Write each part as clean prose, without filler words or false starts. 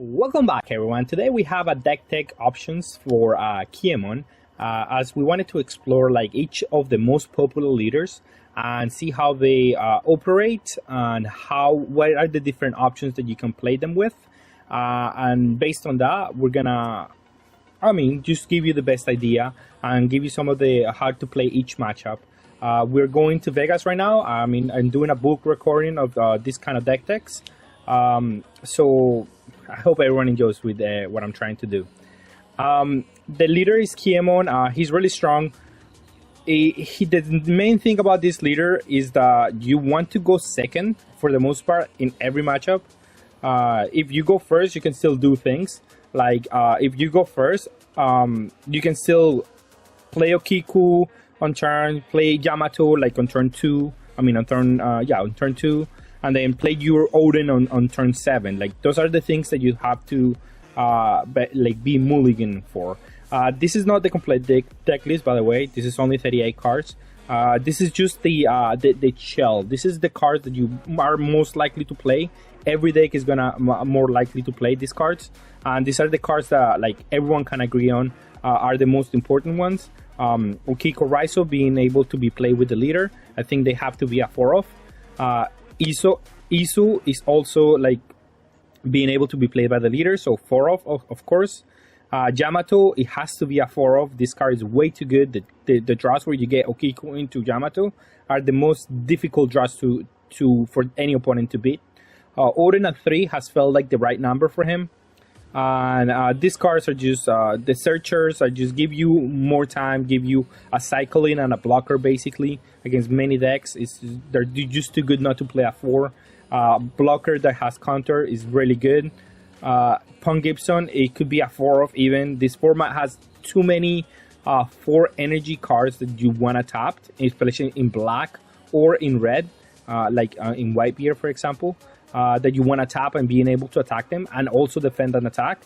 Welcome back, everyone. Today we have a deck tech options for Kiemon, as we wanted to explore like each of the most popular leaders and see how they operate and what are the different options that you can play them with. And based on that, we're gonna, just give you the best idea and give you some of the how to play each matchup. We're going to Vegas right now. I'm doing a book recording of this kind of deck techs. So I hope everyone enjoys with what I'm trying to do. The leader is Kiemon. He's really strong. The main thing about this leader is that you want to go second for the most part in every matchup. If you go first, you can still do things. Like if you go first, you can still play Okiku on turn, play Yamato like on turn 2. On turn 2. And then play your Odin on turn 7. Like those are the things that you have to be mulligan for. This is not the complete deck list, by the way. This is only 38 cards. This is just the shell. This is the cards that you are most likely to play. Every deck is gonna more likely to play these cards, and these are the cards that like everyone can agree on are the most important ones. Okiko Raizo being able to be played with the leader. I think they have to be a 4-off. Isu is also like being able to be played by the leader, so 4-off of course. Yamato, it has to be a 4-off. This card is way too good. The draws where you get Okiku into Yamato are the most difficult draws for any opponent to beat. Odin at 3 has felt like the right number for him. And these cards are just the searchers. I just give you more time, give you a cycling and a blocker basically against many decks. They're just too good not to play a 4. Blocker that has counter is really good. Punk Gibson, it could be a 4-off even. This format has too many 4 energy cards that you want to tap, especially in black or in red, in Whitebeard for example. That you want to tap and being able to attack them and also defend an attack.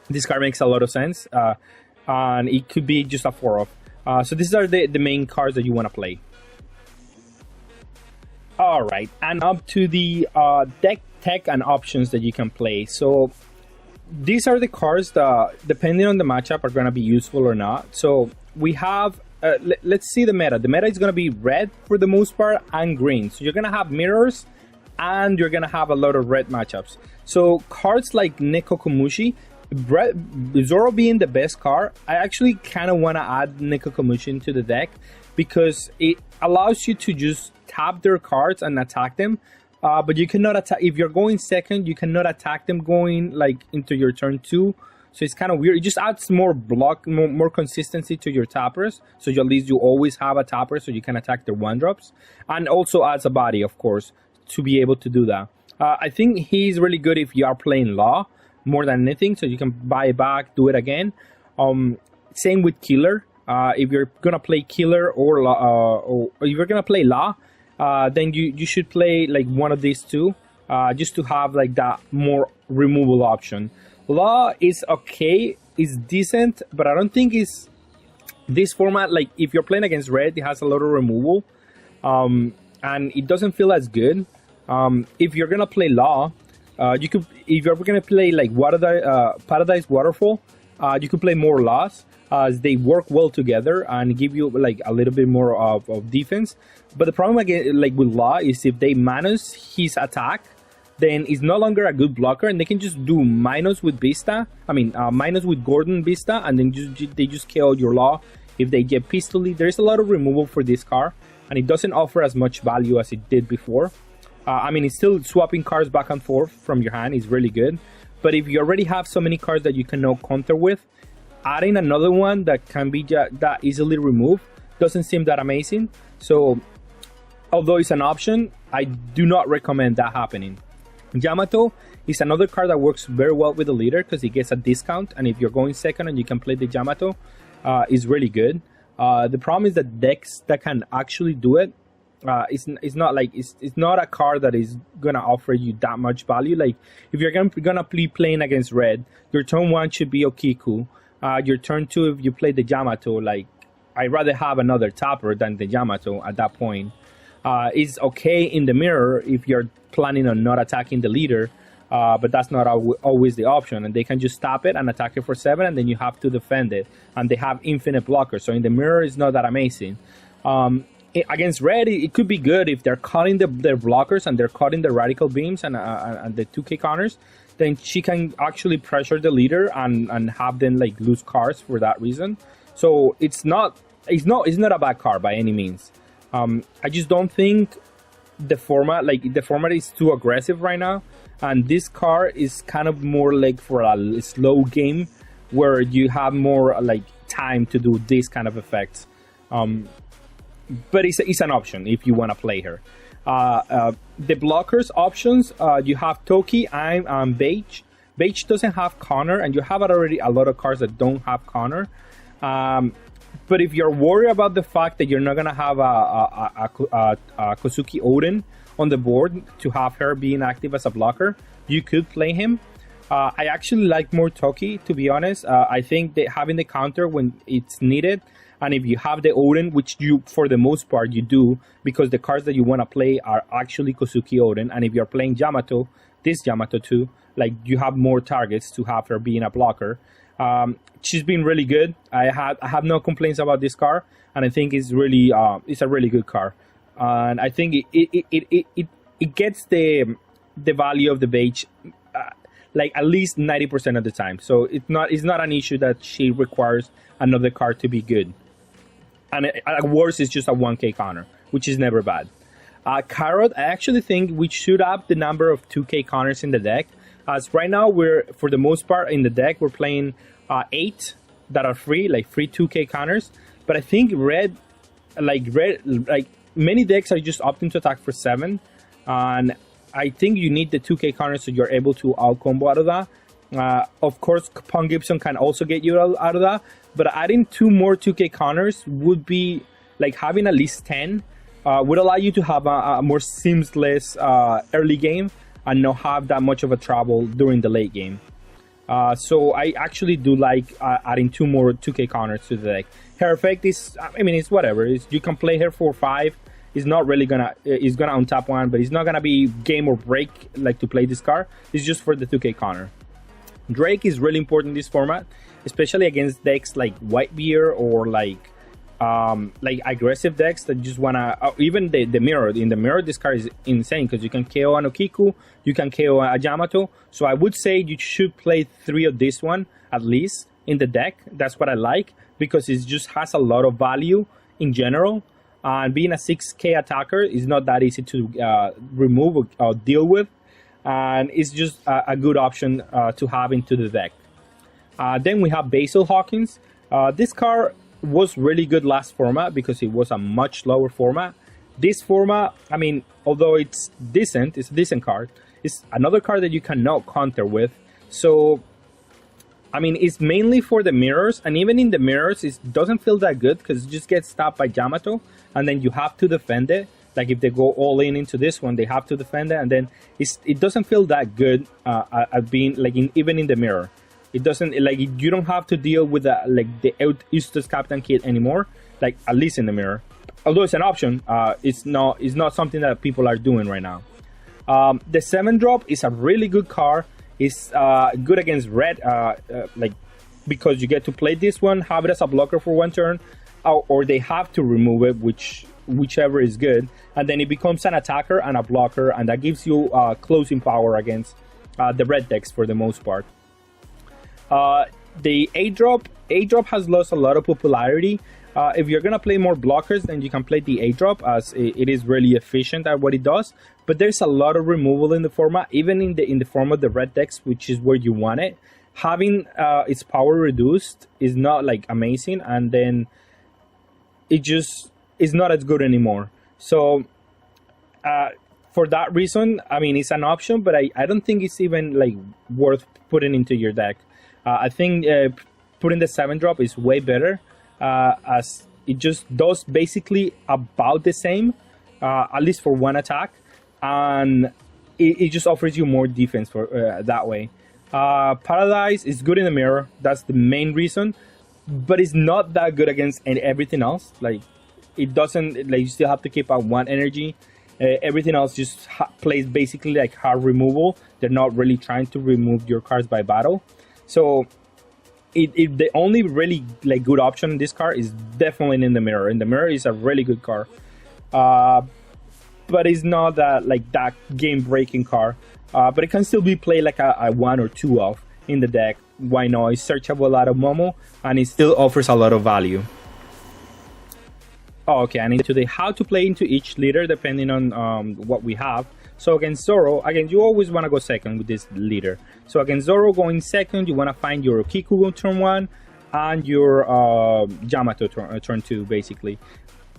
This card makes a lot of sense, and it could be just a 4-off. So these are the main cards that you want to play. Alright, and up to the deck tech and options that you can play. So these are the cards that, depending on the matchup, are going to be useful or not. So we have, let's see the meta. The meta is going to be red for the most part and green. So you're going to have mirrors and you're going to have a lot of red matchups. So cards like Nekokomushi, Zoro being the best card, I actually kind of want to add Nekokomushi into the deck because it allows you to just tap their cards and attack them. But you cannot attack, if you're going second, you cannot attack them going like into your turn 2. So it's kind of weird. It just adds more block, more consistency to your tappers. So at least you always have a tapper so you can attack their 1-drops. And also adds a body, of course, to be able to do that. I think he's really good if you are playing Law more than anything, so you can buy it back, do it again. Same with Killer. If you're gonna play Killer or if you're gonna play Law, then you should play like one of these two, just to have like that more removal option. Law is okay, is decent, but I don't think it's this format. Like if you're playing against red, it has a lot of removal, and it doesn't feel as good. If you're gonna play Law, you could. If you're gonna play like Paradise Waterfall, you could play more Laws, as they work well together and give you like a little bit more of defense. But the problem again, like with Law, is if they minus his attack, then it's no longer a good blocker, and they can just do minus with Vista. Minus with Gordon Vista, and then they just kill your Law. If they get Pistol, there's a lot of removal for this card, and it doesn't offer as much value as it did before. It's still swapping cards back and forth from your hand is really good. But if you already have so many cards that you can now counter with, adding another one that can be that easily removed doesn't seem that amazing. So, although it's an option, I do not recommend that happening. Yamato is another card that works very well with the leader because it gets a discount, and if you're going second and you can play the Yamato, is really good. The problem is that decks that can actually do it, it's not a card that is gonna offer you that much value. Like if you're gonna be playing against red, your turn 1 should be Okiku. Your turn 2, if you play the Yamato, like I'd rather have another tapper than the Yamato at that point. Is okay in the mirror if you're planning on not attacking the leader. but that's not always the option, and they can just stop it and attack it for 7, and then you have to defend it, and they have infinite blockers, so in the mirror it's not that amazing. Against red, it could be good if they're cutting their blockers and they're cutting the radical beams and the 2k counters, then she can actually pressure the leader and have them like lose cards for that reason. So it's not a bad card by any means. I just don't think the format is too aggressive right now, and this card is kind of more like for a slow game where you have more like time to do this kind of effects. But it's an option if you want to play her. The blockers options, you have Toki, Aim, and Beige. Beige doesn't have Connor, and you have already a lot of cards that don't have Connor. But if you're worried about the fact that you're not going to have a Kozuki Odin on the board to have her being active as a blocker, you could play him. I actually like more Toki, to be honest. I think that having the counter when it's needed, and if you have the Odin, which you, for the most part, you do, because the cards that you want to play are actually Kozuki Odin, and if you're playing Yamato, this Yamato too, like you have more targets to have her being a blocker. She's been really good. I have no complaints about this card, and I think it's a really good card. And I think it gets the value of the Beige like at least 90% of the time. So it's not an issue that she requires another card to be good. And at worst, it's just a 1k counter, which is never bad. Carrot, I actually think we should up the number of 2k counters in the deck. As right now, for the most part in the deck, we're playing 8 that are free, like free 2k counters. But I think red, many decks are just opting to attack for 7. And I think you need the 2k counters so you're able to out-combo out of that. Of course, Pong Gibson can also get you out of that. But adding 2 more 2k counters would be, like having at least 10, would allow you to have a more seamless early game and not have that much of a trouble during the late game. So I actually do like adding 2 more 2k counters to the deck. Her effect is, I mean, it's whatever. You can play her for 5. It's not really it's gonna untap 1, but it's not gonna be game or break like to play this card. It's just for the 2k counter. Drake is really important in this format, especially against decks like Whitebeard or like aggressive decks that just wanna even the mirror. In the mirror, this card is insane because you can KO an Okiku, you can KO a Yamato. So I would say you should play 3 of this one at least in the deck. That's what I like because it just has a lot of value in general. And being a 6k attacker is not that easy to remove or deal with, and it's just a good option to have into the deck. Then we have Basil Hawkins. This card was really good last format because it was a much lower format. This format, I mean, although it's a decent card, it's another card that you cannot counter with. So, I mean, it's mainly for the mirrors, and even in the mirrors, it doesn't feel that good because it just gets stopped by Yamato, and then you have to defend it. Like if they go all in into this one, they have to defend it, and then it doesn't feel that good at being like even in the mirror. It doesn't, like, you don't have to deal with the Eustace Captain Kit anymore, like at least in the mirror. Although it's an option, it's not something that people are doing right now. The 7-drop is a really good card. It's good against red, like because you get to play this one, have it as a blocker for 1 turn, or they have to remove it, whichever is good, and then it becomes an attacker and a blocker, and that gives you closing power against the red decks for the most part. The 8-drop has lost a lot of popularity. If you're gonna play more blockers, then you can play the 8-drop, as it is really efficient at what it does. But there's a lot of removal in the format, even in the form of the red decks, which is where you want it. Having its power reduced is not like amazing, and then it just is not as good anymore. So for that reason, I mean, it's an option, but I don't think it's even like worth putting into your deck. I think putting the 7-drop is way better, as it just does basically about the same, at least for 1 attack, and it just offers you more defense for that way. Paradise is good in the mirror, that's the main reason, but it's not that good against everything else. Like, it doesn't, like, you still have to keep out 1 energy. Everything else just plays basically like hard removal. They're not really trying to remove your cards by battle. So the only really like good option in this card is definitely in the mirror. In the mirror is a really good card, but it's not that game breaking card. But it can still be played like a 1 or 2 of in the deck. Why not? It's searchable out of Momo, and it still offers a lot of value. Oh, okay, and into the how to play into each leader depending on what we have. So against Zoro, again, you always want to go second with this leader. So against Zoro going second, you want to find your Kiku turn 1 and your Yamato turn 2, basically.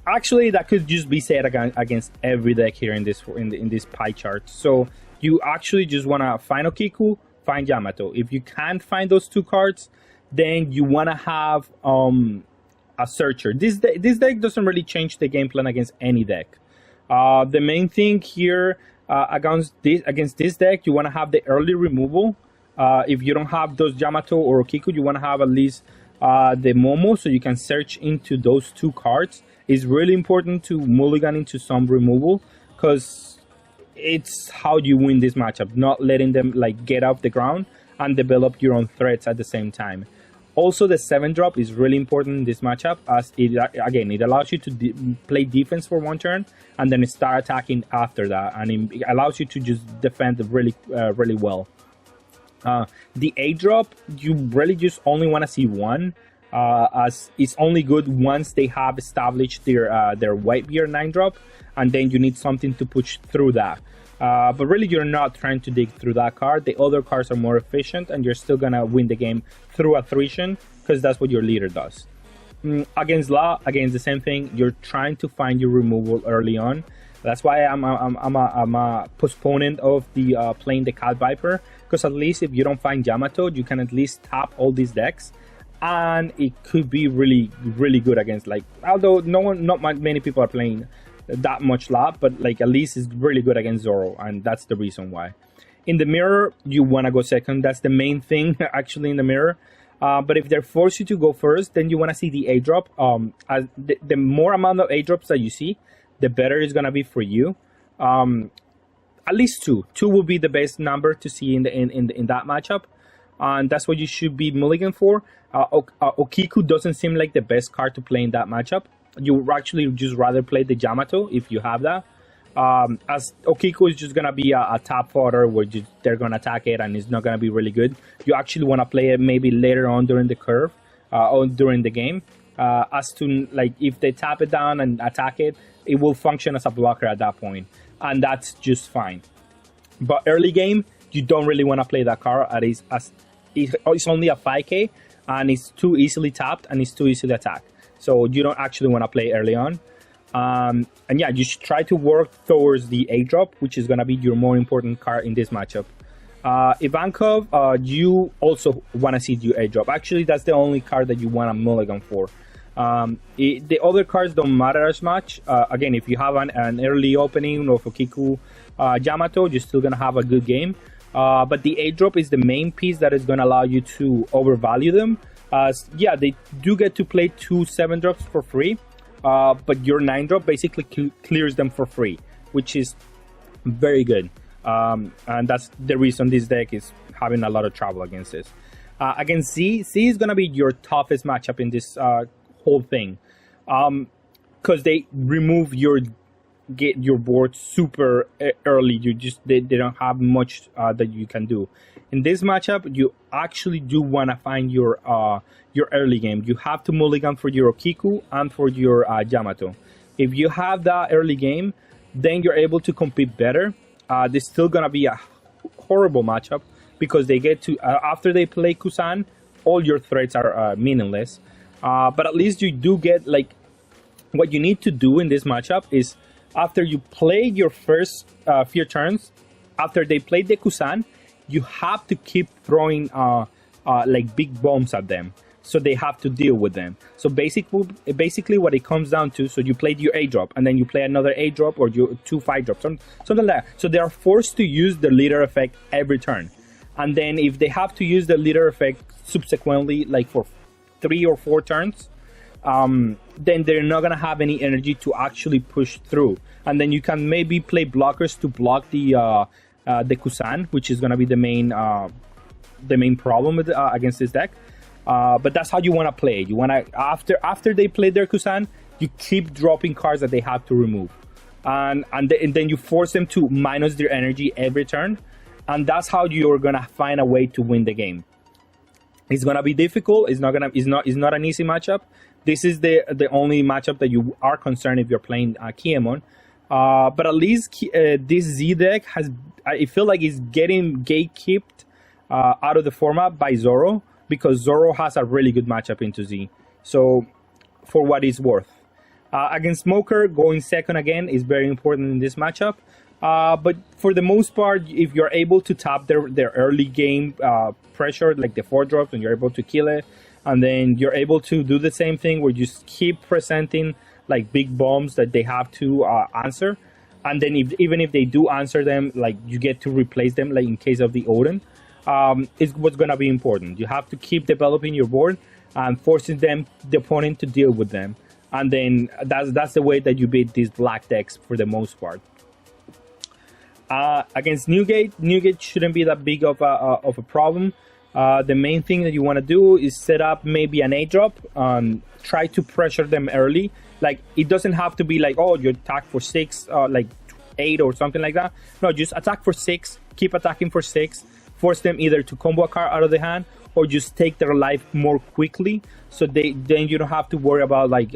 Actually, that could just be said against every deck here in this pie chart. So you actually just want to find Okiku, find Yamato. If you can't find those 2 cards, then you want to have a searcher. This deck doesn't really change the game plan against any deck. The main thing here against this deck, you want to have the early removal. If you don't have those Yamato or Okiku, you want to have at least the Momo, so you can search into those 2 cards. It's really important to mulligan into some removal, because it's how you win this matchup, not letting them like get off the ground and develop your own threats at the same time. Also, the 7-drop is really important in this matchup, as it allows you to play defense for 1 turn and then start attacking after that, and it allows you to just defend really well. The 8-drop, you really just only want to see 1, as it's only good once they have established their Whitebeard 9-drop, and then you need something to push through that. But really, you're not trying to dig through that card. The other cards are more efficient, and you're still gonna win the game through attrition, because that's what your leader does. Against La, again, the same thing. You're trying to find your removal early on. That's why I'm a postponent of the playing the Cat Viper, because at least if you don't find Yamato, you can at least tap all these decks, and it could be really good against, like, although not many people are playing that much lab, but like at least it's really good against Zoro, and that's the reason why. In the mirror, you want to go second. That's the main thing actually in the mirror. But if they force you to go first, then you want to see the 8-drop. The more amount of 8-drops that you see, the better it's gonna be for you. At least 2 will be the best number to see in that matchup, and that's what you should be mulligan for. Okiku doesn't seem like the best card to play in that matchup. You would actually just rather play the Yamato if you have that, as Okiku is just gonna be a top fodder where they're gonna attack it and it's not gonna be really good. You actually want to play it maybe later on during the curve or during the game, as to, like, if they tap it down and attack it, it will function as a blocker at that point, and that's just fine. But early game, you don't really want to play that card, as it's only a 5k and it's too easily tapped and it's too easy to attack. So you don't actually want to play early on. And yeah, you should try to work towards the 8-drop, which is going to be your more important card in this matchup. Ivankov, you also want to see your 8-drop. Actually, that's the only card that you want to mulligan for. The other cards don't matter as much. Again, if you have an early opening of Okiku Yamato, you're still going to have a good game. But the 8-drop is the main piece that is going to allow you to overvalue them. Yeah, they do get to play 2 7-drops for free, but your 9-drop basically clears them for free, which is very good. And that's the reason this deck is having a lot of trouble against this. Against Z is going to be your toughest matchup in this whole thing, because they remove your board super early. They don't have much that you can do. In this matchup, you actually do want to find your early game. You have to mulligan for your Okiku and for your Yamato. If you have that early game, then you're able to compete better. There's still gonna be a horrible matchup, because they get to after they play Kusan, all your threats are meaningless. But at least you do get, like, what you need to do in this matchup is, after you play your first few turns, after they play the Kusan, you have to keep throwing like big bombs at them, so they have to deal with them. So basically what it comes down to, so you played your 8-drop and then you play another 8-drop or your 2 5-drops, something like that. So they are forced to use the leader effect every turn, and then if they have to use the leader effect subsequently, like for 3 or 4 turns, then they're not gonna have any energy to actually push through. And then you can maybe play blockers to block the Kusan, which is gonna be the main problem with against this deck. But that's how you want to play. You want to after they play their Kusan, you keep dropping cards that they have to remove, and then you force them to minus their energy every turn, and that's how you're gonna find a way to win the game. It's gonna be difficult. It's not an easy matchup. This is the only matchup that you are concerned if you're playing Kiemon. But at least this Z deck I feel like it's getting gatekept out of the format by Zoro, because Zoro has a really good matchup into Z. So for what it's worth. Against Smoker, going second again is very important in this matchup. But for the most part, if you're able to tap their early game pressure, like the 4-drops, and you're able to kill it, and then you're able to do the same thing where you just keep presenting like big bombs that they have to answer, and then even if they do answer them, like you get to replace them, like in case of the Odin, is what's going to be important. You have to keep developing your board and forcing the opponent to deal with them, and then that's the way that you beat these black decks for the most part. Against Newgate shouldn't be that big of a problem. The main thing that you want to do is set up maybe an 8-drop, try to pressure them early. Like, it doesn't have to be like, oh, you attack for 6, like 8 or something like that. No, just attack for 6, keep attacking for 6, force them either to combo a card out of the hand or just take their life more quickly, so then you don't have to worry about like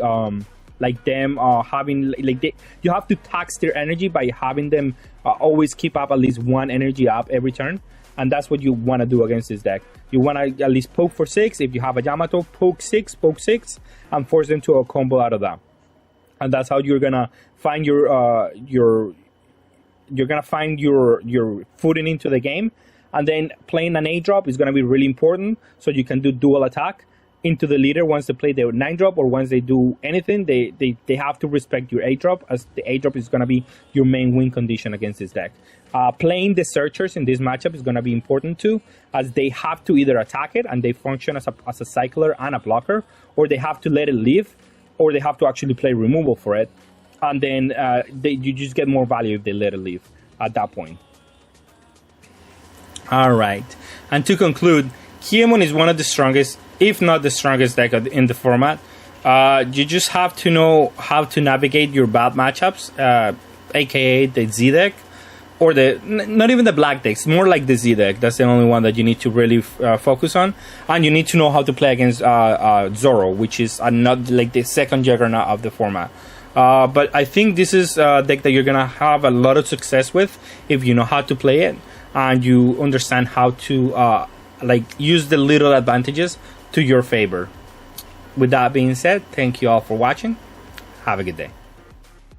them having you have to tax their energy by having them always keep up at least one energy up every turn. And that's what you want to do against this deck. You want to at least poke for 6. If you have a Yamato, poke 6, and force them to a combo out of that. And that's how you're gonna find your footing into the game. And then playing an 8-drop is gonna be really important, so you can do dual attack into the leader once they play their 9-drop, or once they do anything, they have to respect your 8-drop, as the 8-drop is gonna be your main win condition against this deck. Playing the Searchers in this matchup is gonna be important too, as they have to either attack it and they function as a cycler and a blocker, or they have to let it live, or they have to actually play removal for it, and then you just get more value if they let it live at that point. All right, and to conclude, Kiemon is one of the strongest, if not the strongest deck in the format. You just have to know how to navigate your bad matchups, aka the Z deck, or not even the black decks, more like the Z deck. That's the only one that you need to really focus on, and you need to know how to play against Zoro, which is not like the second juggernaut of the format. But I think this is a deck that you're gonna have a lot of success with if you know how to play it and you understand how to use the little advantages to your favor. With that being said, thank you all for watching. Have a good day.